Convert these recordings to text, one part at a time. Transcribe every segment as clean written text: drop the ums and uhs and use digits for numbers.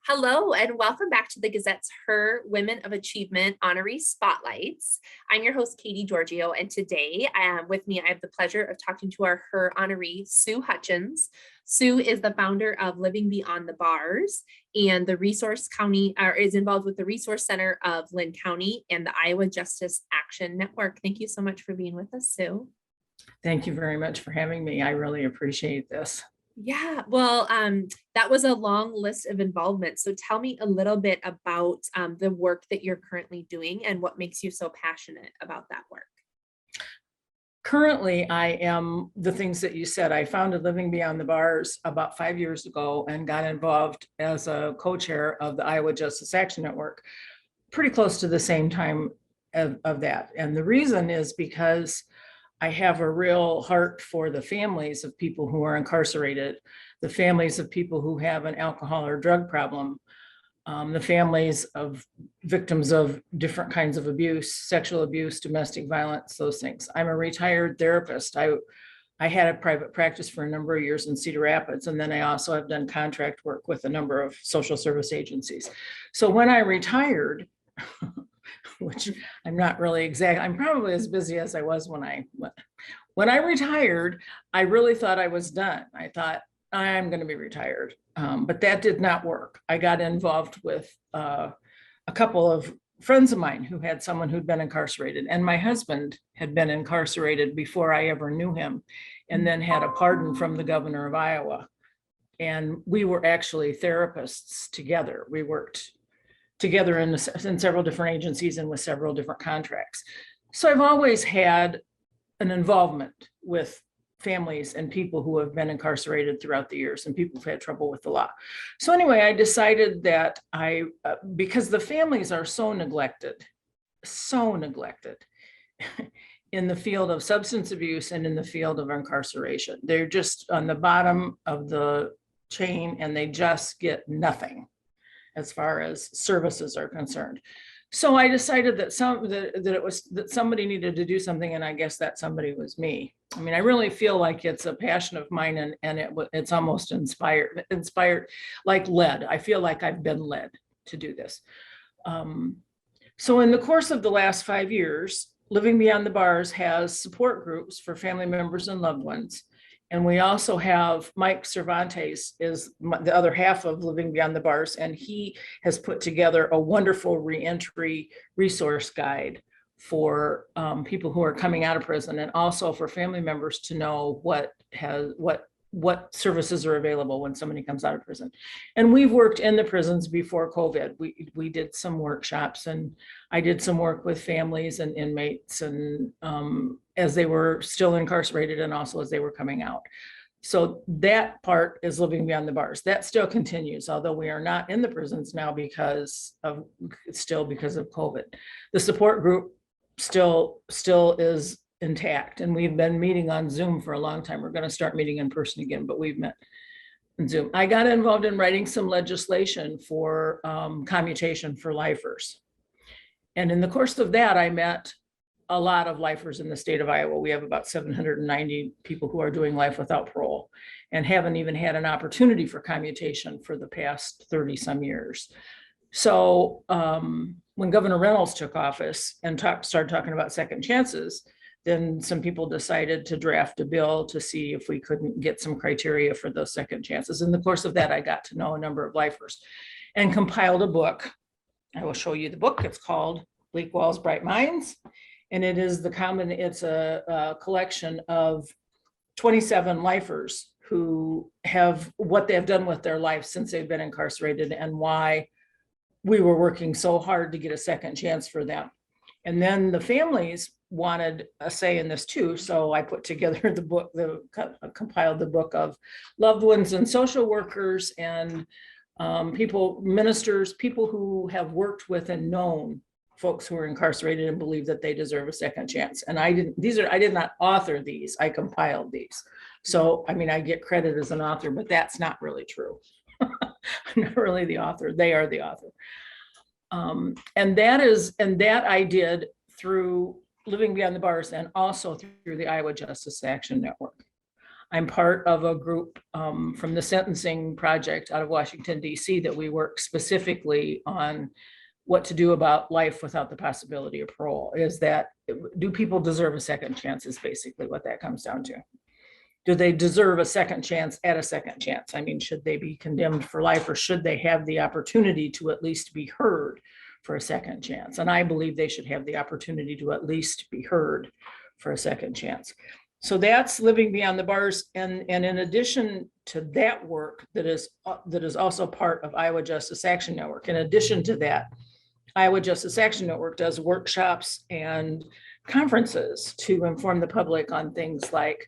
Hello, and welcome back to the Gazette's Her Women of Achievement Honoree Spotlights. I'm your host, Katie Giorgio, and today with me, I have the pleasure of talking to our Her honoree, Sue Hutchins. Sue is the founder of Living Beyond the Bars and the Resource County, or is involved with the Resource Center of Lynn County and the Iowa Justice Action Network. Thank you so much for being with us, Sue. Thank you very much for having me. I really appreciate this. Yeah, well, that was a long list of involvement. So tell me a little bit about the work that you're currently doing and what makes you so passionate about that work. Currently, I am the things that you said. I founded Living Beyond the Bars about 5 years ago and got involved as a co-chair of the Iowa Justice Action Network pretty close to the same time of that. And the reason is because I have a real heart for the families of people who are incarcerated, the families of people who have an alcohol or drug problem, the families of victims of different kinds of abuse, sexual abuse, domestic violence, those things. I'm a retired therapist. I had a private practice for a number of years in Cedar Rapids, and then I also have done contract work with a number of social service agencies. So when I retired, which I'm not really I'm probably as busy as I was when I retired, I really thought I was done. I thought I'm going to be retired, but that did not work. I got involved with a couple of friends of mine who had someone who'd been incarcerated, and my husband had been incarcerated before I ever knew him, and then had a pardon from the governor of Iowa. And we were actually therapists together. We worked together in several different agencies and with several different contracts. So I've always had an involvement with families and people who have been incarcerated throughout the years and people who've had trouble with the law. So anyway, I decided that because the families are so neglected in the field of substance abuse and in the field of incarceration. They're just on the bottom of the chain and they just get nothing as far as services are concerned. So I decided that somebody needed to do something, and I guess that somebody was me. I mean, I really feel like it's a passion of mine, and it's almost inspired like led. I feel like I've been led to do this. So in the course of the last 5 years, Living Beyond the Bars has support groups for family members and loved ones. And we also have Mike Cervantes is the other half of Living Beyond the Bars, and he has put together a wonderful reentry resource guide for people who are coming out of prison, and also for family members to know what services are available when somebody comes out of prison. And we've worked in the prisons before COVID. We did some workshops, and I did some work with families and inmates, and as they were still incarcerated and also as they were coming out. So that part is Living Beyond the Bars. That still continues, although we are not in the prisons now because of COVID. The support group still is intact, and we've been meeting on Zoom for a long time. We're going to start meeting in person again, but we've met on Zoom. I got involved in writing some legislation for commutation for lifers. And in the course of that, I met a lot of lifers in the state of Iowa. We have about 790 people who are doing life without parole and haven't even had an opportunity for commutation for the past 30 some years. So when Governor Reynolds took office and started talking about second chances, then some people decided to draft a bill to see if we couldn't get some criteria for those second chances. In the course of that, I got to know a number of lifers and compiled a book. I will show you the book. It's called Bleak Walls, Bright Minds. And it's a collection of 27 lifers who have what they have done with their life since they've been incarcerated and why we were working so hard to get a second chance for them. And then the families wanted a say in this too. So I put together the book, compiled the book of loved ones and social workers and ministers, people who have worked with and known folks who are incarcerated and believe that they deserve a second chance. And I did not author these, I compiled these. So, I mean, I get credit as an author, but that's not really true. I'm not really the author, they are the author. And that I did through Living Beyond the Bars and also through the Iowa Justice Action Network. I'm part of a group from the Sentencing Project out of Washington, D.C. that we work specifically on what to do about life without the possibility of parole. Is that, do people deserve a second chance is basically what that comes down to. Do they deserve a second chance at a second chance? I mean, should they be condemned for life, or should they have the opportunity to at least be heard for a second chance? And I believe they should have the opportunity to at least be heard for a second chance. So that's living beyond the bars. And in addition to that work that is also part of Iowa Justice Action Network, in addition to that, Iowa Justice Action Network does workshops and conferences to inform the public on things like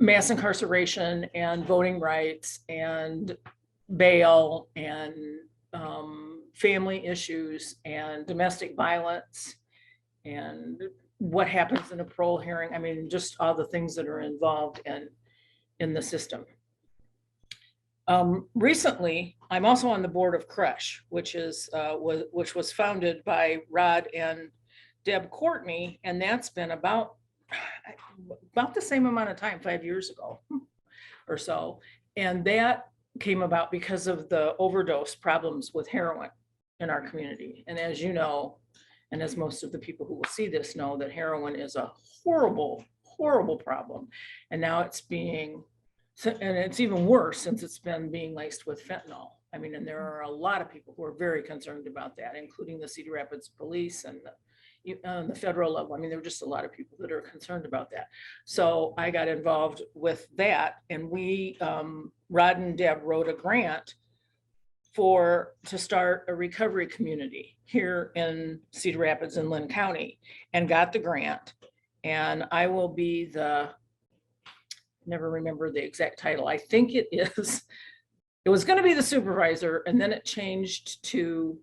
mass incarceration and voting rights and bail and family issues and domestic violence and what happens in a parole hearing. I mean, just all the things that are involved in the system. Recently, I'm also on the board of CRUSH, which was founded by Rod and Deb Courtney, and that's been about the same amount of time, 5 years ago or so. And that came about because of the overdose problems with heroin in our community. And as you know, and as most of the people who will see this know, that heroin is a horrible, horrible problem. And now it's being, and it's even worse since it's been being laced with fentanyl. I mean, and there are a lot of people who are very concerned about that, including the Cedar Rapids police and on the federal level. I mean, there were just a lot of people that are concerned about that. So I got involved with that, and we, Rod and Deb wrote a grant to start a recovery community here in Cedar Rapids and Lynn County, and got the grant. And I will be never remember the exact title. I think it was going to be the supervisor, and then it changed to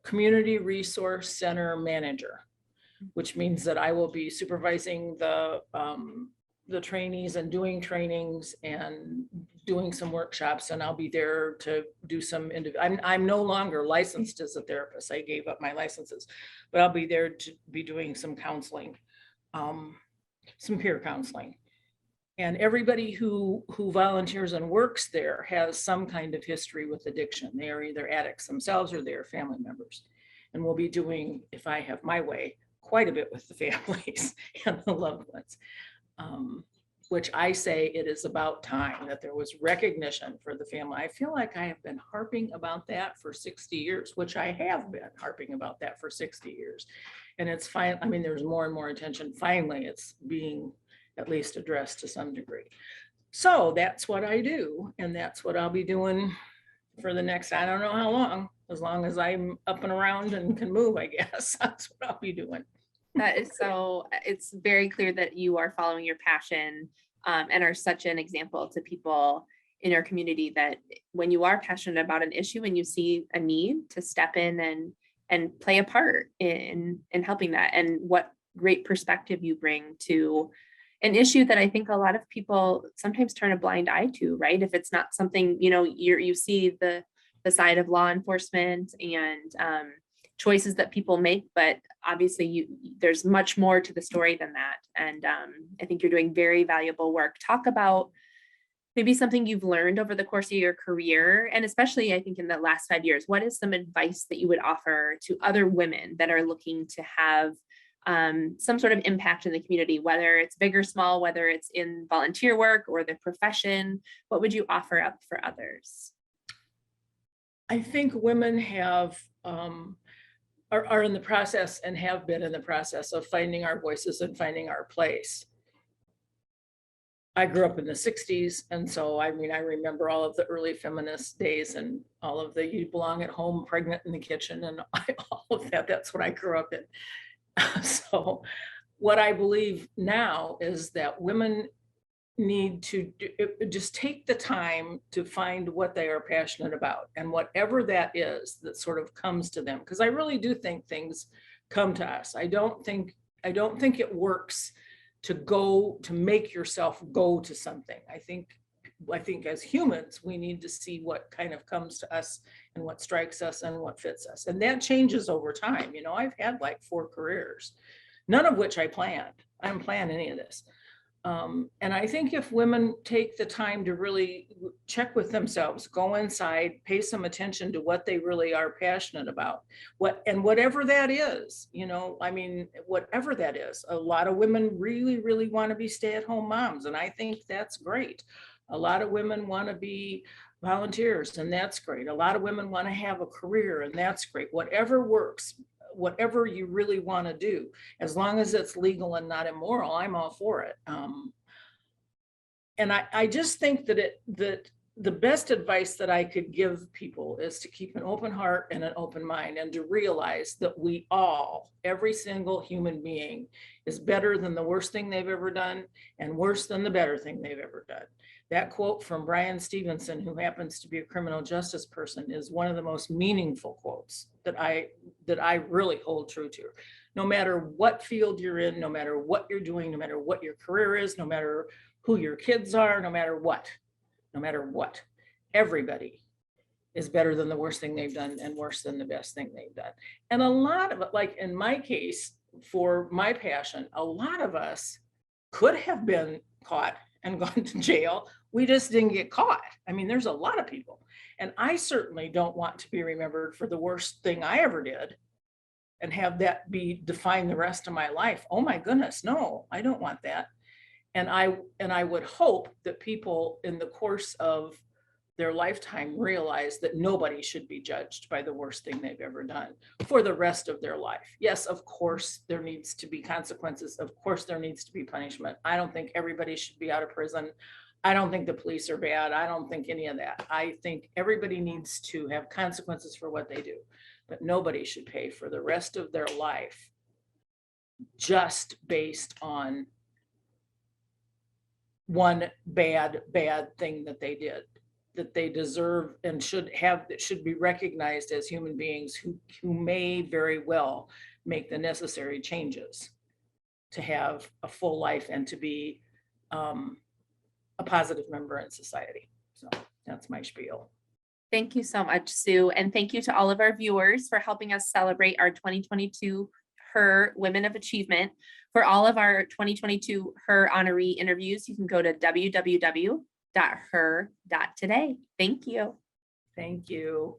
Community Resource Center Manager, which means that I will be supervising the trainees and doing trainings and doing some workshops, and I'll be there to do some, I'm no longer licensed as a therapist. I gave up my licenses, but I'll be there to be doing some counseling, some peer counseling. And everybody who volunteers and works there has some kind of history with addiction. They are either addicts themselves or they are family members. And we'll be doing, if I have my way, quite a bit with the families and the loved ones, which I say it is about time that there was recognition for the family. I feel like I have been harping about that for 60 years, which I have been harping about that for 60 years. And it's fine. I mean, there's more and more attention. Finally, it's being at least addressed to some degree. So that's what I do. And that's what I'll be doing for the next, I don't know how long as I'm up and around and can move, I guess. That's what I'll be doing. That is so, it's very clear that you are following your passion, and are such an example to people in our community that when you are passionate about an issue and you see a need, to step in and play a part in helping that. And what great perspective you bring to an issue that I think a lot of people sometimes turn a blind eye to, right? If it's not something, you see the side of law enforcement and choices that people make, but obviously there's much more to the story than that. And I think you're doing very valuable work. Talk about maybe something you've learned over the course of your career, and especially I think in the last 5 years. What is some advice that you would offer to other women that are looking to have some sort of impact in the community, whether it's big or small, whether it's in volunteer work or their profession? What would you offer up for others? I think women are in the process and have been in the process of finding our voices and finding our place. I grew up in the 60s. And so, I mean, I remember all of the early feminist days and all of the, you belong at home, pregnant in the kitchen, and all of that. That's what I grew up in. So what I believe now is that women need to just take the time to find what they are passionate about, and whatever that is that sort of comes to them. Because I really do think things come to us. I don't think it works to make yourself go to something. I think as humans, we need to see what kind of comes to us and what strikes us and what fits us. And that changes over time. I've had like 4 careers, none of which I planned. I didn't plan any of this. And I think if women take the time to really check with themselves, go inside, pay some attention to what they really are passionate about, whatever that is, I mean, whatever that is, a lot of women really, really want to be stay-at-home moms, and I think that's great. A lot of women want to be volunteers, and that's great. A lot of women want to have a career, and that's great. Whatever works, whatever you really want to do, as long as it's legal and not immoral, I'm all for it. And I just think that the best advice that I could give people is to keep an open heart and an open mind, and to realize that we all, every single human being, is better than the worst thing they've ever done and worse than the better thing they've ever done. That quote from Brian Stevenson, who happens to be a criminal justice person, is one of the most meaningful quotes that I really hold true to. No matter what field you're in, no matter what you're doing, no matter what your career is, no matter who your kids are, no matter what, everybody is better than the worst thing they've done and worse than the best thing they've done. And a lot of it, like in my case, for my passion, a lot of us could have been caught and gone to jail. We just didn't get caught. I mean, there's a lot of people. And I certainly don't want to be remembered for the worst thing I ever did and have that be define the rest of my life. Oh my goodness, no, I don't want that. And I would hope that people in the course of their lifetime realize that nobody should be judged by the worst thing they've ever done for the rest of their life. Yes, of course, there needs to be consequences. Of course, there needs to be punishment. I don't think everybody should be out of prison. I don't think the police are bad. I don't think any of that. I think everybody needs to have consequences for what they do, but nobody should pay for the rest of their life just based on one bad thing that they did, that they deserve and should have, that should be recognized as human beings who may very well make the necessary changes to have a full life and to be a positive member in society. So that's my spiel. Thank you so much, Sue. And thank you to all of our viewers for helping us celebrate our 2022 Her Women of Achievement. For all of our 2022 Her honoree interviews, you can go to www.her.today. Thank you. Thank you.